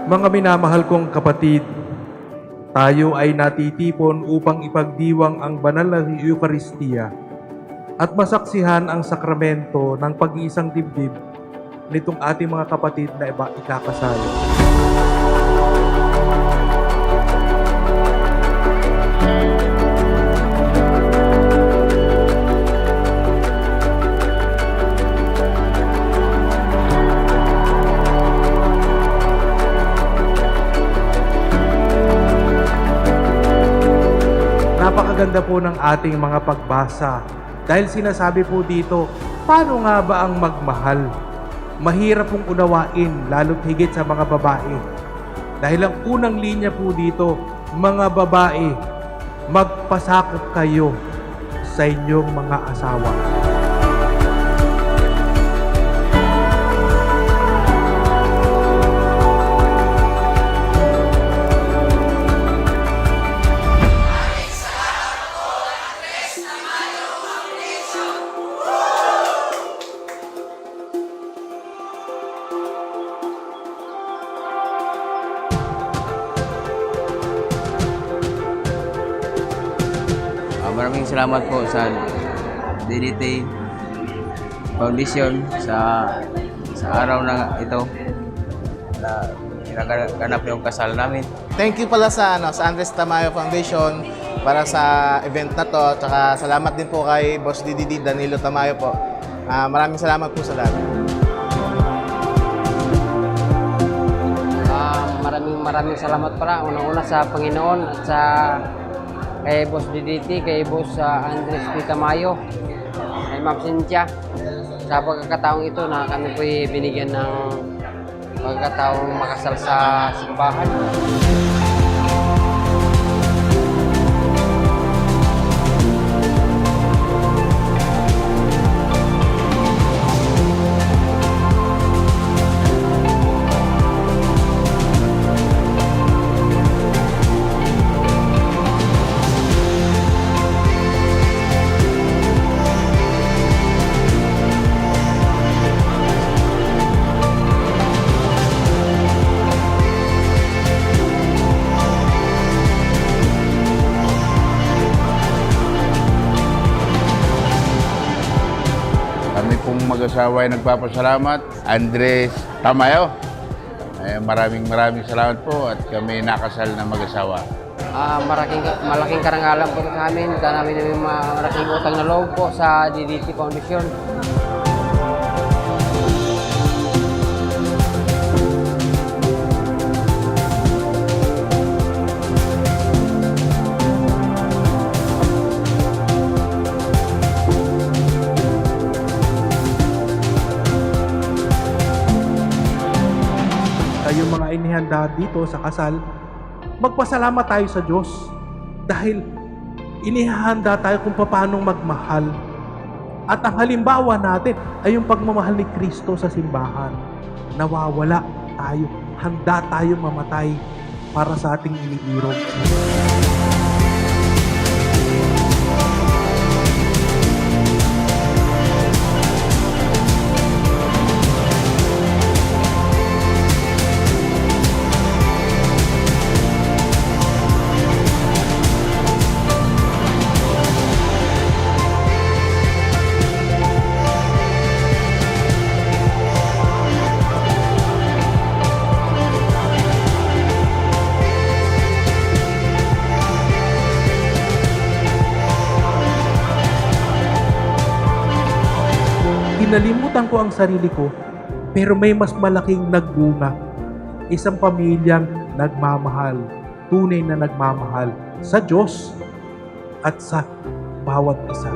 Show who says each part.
Speaker 1: Mga minamahal kong kapatid, tayo ay natitipon upang ipagdiwang ang banal na Eucharistia at masaksihan ang sakramento ng pag-iisang dibdib nitong ating mga kapatid na ikakasal. Napakaganda po ng ating mga pagbasa dahil sinasabi po dito, paano nga ba ang magmahal? Mahirap pong unawain, lalo't higit sa mga babae. Dahil ang unang linya po dito, mga babae, magpasakop kayo sa inyong mga asawa.
Speaker 2: Maraming salamat po sa DDT Foundation sa araw na ito na ginaganap yung kasal namin.
Speaker 3: Thank you pala sa Andres Tamayo Foundation para sa event na to. Tsaka salamat din po kay Boss DDD Danilo Tamayo po. Maraming salamat po sa lahat.
Speaker 4: Maraming salamat pala unang-una sa Panginoon at sa kay Boss DDT, kay Boss Andres P. Tamayo, kay Ma'am Cynthia sa pagkakataong ito na kami po binigyan ng pagkakataong makasal sa simbahan.
Speaker 5: Kami pong mag-asawa ay nagpapasalamat. Andres Tamayo. Maraming salamat po at kami nakasal na mag-asawa.
Speaker 4: Malaking karangalan po sa amin. Dahil namin malaking utang na loob po sa DDT Foundation.
Speaker 1: Yung mga inihanda dito sa kasal, magpasalamat tayo sa Diyos dahil inihanda tayo kung paano magmahal. At ang halimbawa natin ay yung pagmamahal ni Kristo sa simbahan. Nawawala tayo, handa tayo mamatay para sa ating iniirog. Kinalimutan ko ang sarili ko, pero may mas malaking nagbunga. Isang pamilyang nagmamahal, tunay na nagmamahal sa Diyos at sa bawat isa.